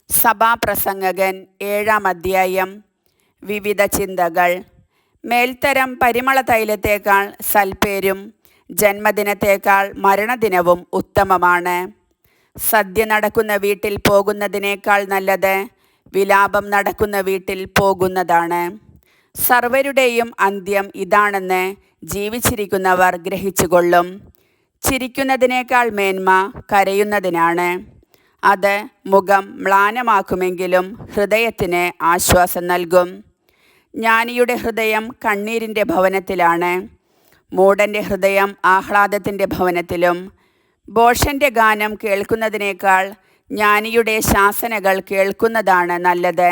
സഭാപ്രസംഗകൻ 7-ാം അധ്യായം. വിവിധ ചിന്തകൾ. മേൽത്തരം പരിമള തൈലത്തേക്കാൾ സൽപ്പേരും ജന്മദിനത്തേക്കാൾ മരണദിനവും ഉത്തമമാണ്. സദ്യ നടക്കുന്ന വീട്ടിൽ പോകുന്നതിനേക്കാൾ നല്ലത് വിലാപം നടക്കുന്ന വീട്ടിൽ പോകുന്നതാണ്. സർവരുടെയും അന്ത്യം ഇതാണെന്ന് ജീവിച്ചിരിക്കുന്നവർ ഗ്രഹിച്ചുകൊള്ളും. ചിരിക്കുന്നതിനേക്കാൾ മേന്മ കരയുന്നതിനാണ്. അത് മുഖം മ്ലാനമാക്കുമെങ്കിലും ഹൃദയത്തിന് ആശ്വാസം നൽകും. ജ്ഞാനിയുടെ ഹൃദയം കണ്ണീരിൻ്റെ ഭവനത്തിലാണ്, മൂഢൻ്റെ ഹൃദയം ആഹ്ലാദത്തിൻ്റെ ഭവനത്തിലും. ഭോഷൻ്റെ ഗാനം കേൾക്കുന്നതിനേക്കാൾ ജ്ഞാനിയുടെ ശാസനകൾ കേൾക്കുന്നതാണ് നല്ലത്.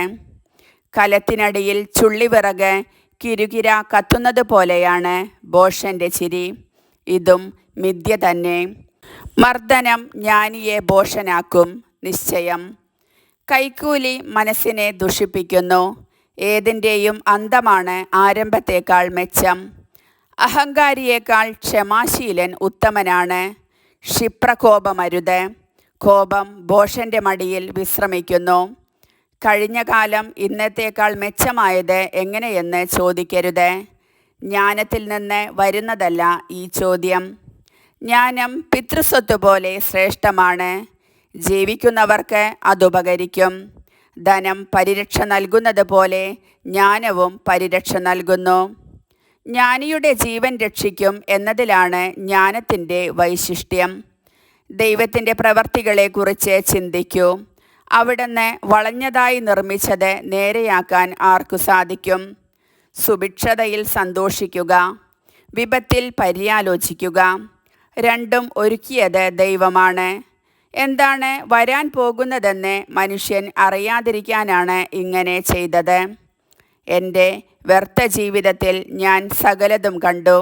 കലത്തിനടിയിൽ ചുള്ളിവിറക് കിരുകിര കത്തുന്നത് പോലെയാണ് ഭോഷൻ്റെ ചിരി. ഇതും മിഥ്യ തന്നെ. മർദ്ദനം ജ്ഞാനിയെ ഭോഷനാക്കും, നിശ്ചയം. കൈക്കൂലി മനസ്സിനെ ദുഷിപ്പിക്കുന്നു. ഏതിൻ്റെയും അന്തമാണ് ആരംഭത്തേക്കാൾ മെച്ചം. അഹങ്കാരിയേക്കാൾ ക്ഷമാശീലൻ ഉത്തമനാണ്. ക്ഷിപ്രകോപമരുത്. കോപം ഭോഷൻ്റെ മടിയിൽ വിശ്രമിക്കുന്നു. കഴിഞ്ഞ കാലം ഇന്നത്തേക്കാൾ മെച്ചമായത് എങ്ങനെയെന്ന് ചോദിക്കരുത്. ജ്ഞാനത്തിൽ നിന്ന് വരുന്നതല്ല ഈ ചോദ്യം. ജ്ഞാനം പിതൃസ്വത്ത് പോലെ ശ്രേഷ്ഠമാണ്. ജീവിക്കുന്നവർക്ക് അതുപകരിക്കും. ധനം പരിരക്ഷ നൽകുന്നത് പോലെ ജ്ഞാനവും പരിരക്ഷ നൽകുന്നു. ജ്ഞാനിയുടെ ജീവൻ രക്ഷിക്കും എന്നതിലാണ് ജ്ഞാനത്തിൻ്റെ വൈശിഷ്ട്യം. ദൈവത്തിൻ്റെ പ്രവർത്തികളെക്കുറിച്ച് ചിന്തിക്കൂ. അവിടുന്ന് വളഞ്ഞതായി നിർമ്മിച്ചത് നേരെയാക്കാൻ ആർക്കു സാധിക്കും? സുഭിക്ഷതയിൽ സന്തോഷിക്കുക, വിപത്തിൽ പര്യാലോചിക്കുക. രണ്ടും ഒരുക്കിയത് ദൈവമാണ്. എന്താണ് വരാൻ പോകുന്നതെന്ന് മനുഷ്യൻ അറിയാതിരിക്കാനാണ് ഇങ്ങനെ ചെയ്തത്. എൻ്റെ വ്യർത്ഥ ജീവിതത്തിൽ ഞാൻ സകലതും കണ്ടു.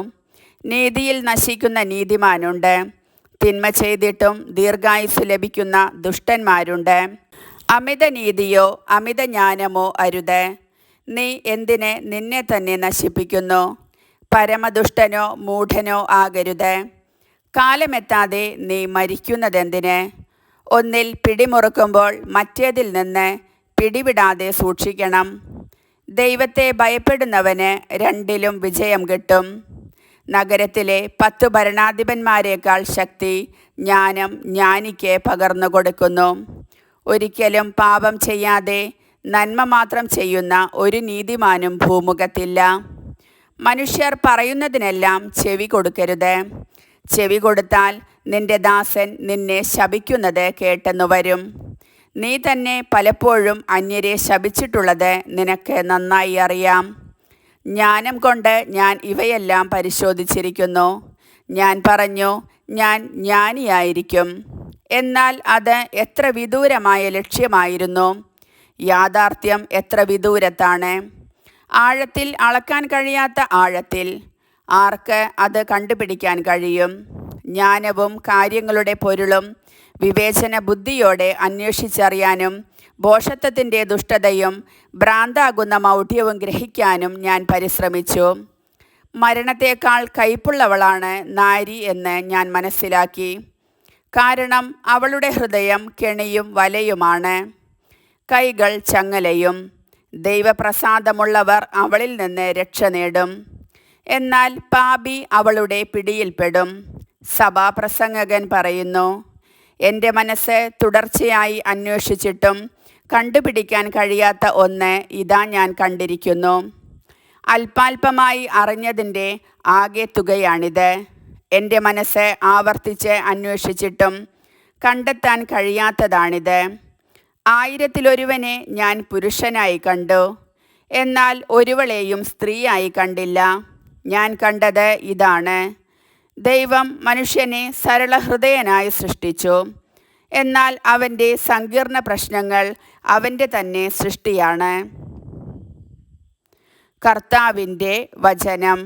നീതിയിൽ നശിക്കുന്ന നീതിമാനുണ്ട്. തിന്മ ചെയ്തിട്ടും ദീർഘായുസ് ലഭിക്കുന്ന ദുഷ്ടന്മാരുണ്ട്. അമിത നീതിയോ അമിത ജ്ഞാനമോ അരുത്. നീ എന്തിന് നിന്നെ തന്നെ നശിപ്പിക്കുന്നു? പരമദുഷ്ടനോ മൂഢനോ ആകരുത്. കാലമെത്താതെ നീ മരിക്കുന്നതെന്തിന്? ഒന്നിൽ പിടിമുറുക്കുമ്പോൾ മറ്റേതിൽ നിന്ന് പിടിവിടാതെ സൂക്ഷിക്കണം. ദൈവത്തെ ഭയപ്പെടുന്നവന് രണ്ടിലും വിജയം കിട്ടും. നഗരത്തിലെ 10 ഭരണാധിപന്മാരെക്കാൾ ശക്തി ജ്ഞാനം ജ്ഞാനിക്ക് പകർന്നു കൊടുക്കുന്നു. ഒരിക്കലും പാപം ചെയ്യാതെ നന്മ മാത്രം ചെയ്യുന്ന ഒരു നീതിമാനും ഭൂമുഖത്തില്ല. മനുഷ്യർ പറയുന്നതിനെല്ലാം ചെവി കൊടുക്കരുത്. ചെവി കൊടുത്താൽ നിന്റെ ദാസൻ നിന്നെ ശപിക്കുന്നത് കേട്ടെന്നു വരും. നീ തന്നെ പലപ്പോഴും അന്യരെ ശപിച്ചിട്ടുള്ളത് നിനക്ക് നന്നായി അറിയാം. ജ്ഞാനം കൊണ്ട് ഞാൻ ഇവയെല്ലാം പരിശോധിച്ചിരിക്കുന്നു. ഞാൻ പറഞ്ഞു, ഞാൻ ജ്ഞാനിയായിരിക്കും. എന്നാൽ അത് എത്ര വിദൂരമായ ലക്ഷ്യമായിരുന്നു. യാഥാർത്ഥ്യം എത്ര വിദൂരത്താണ്. ആഴത്തിൽ അളക്കാൻ കഴിയാത്ത ആഴത്തിൽ. ആർക്ക് അത് കണ്ടുപിടിക്കാൻ കഴിയും? ജ്ഞാനവും കാര്യങ്ങളുടെ പൊരുളും വിവേചന ബുദ്ധിയോടെ അന്വേഷിച്ചറിയാനും ഭോഷത്വത്തിൻ്റെ ദുഷ്ടതയും ഭ്രാന്താകുന്ന മൗഢ്യവും ഗ്രഹിക്കാനും ഞാൻ പരിശ്രമിച്ചു. മരണത്തേക്കാൾ കയ്പുള്ളവളാണ് നാരി എന്ന് ഞാൻ മനസ്സിലാക്കി. കാരണം അവളുടെ ഹൃദയം കെണിയും വലയുമാണ്, കൈകൾ ചങ്ങലയും. ദൈവപ്രസാദമുള്ളവർ അവളിൽ നിന്ന് രക്ഷ നേടും. എന്നാൽ പാപി അവളുടെ പിടിയിൽപ്പെടും. സഭാപ്രസംഗകൻ പറയുന്നു, എൻ്റെ മനസ്സ് തുടർച്ചയായി അന്വേഷിച്ചിട്ടും കണ്ടുപിടിക്കാൻ കഴിയാത്ത ഒന്ന് ഇതാ ഞാൻ കണ്ടിരിക്കുന്നു. അല്പാൽപമായി അറിഞ്ഞതിൻ്റെ ആകെ തുകയാണിത്. എൻ്റെ മനസ്സ് ആവർത്തിച്ച് അന്വേഷിച്ചിട്ടും കണ്ടെത്താൻ കഴിയാത്തതാണിത്. 1000-ലൊരുവനെ ഞാൻ പുരുഷനായി കണ്ടു, എന്നാൽ ഒരുവളെയും സ്ത്രീയായി കണ്ടില്ല. ഞാൻ കണ്ടത് ഇതാണ്: ദൈവം മനുഷ്യനെ സരളഹൃദയനായി സൃഷ്ടിച്ചു. എന്നാൽ അവൻ്റെ സങ്കീർണ പ്രശ്നങ്ങൾ അവൻ്റെ തന്നെ സൃഷ്ടിയാണ്. കർത്താവിൻ്റെ വചനം.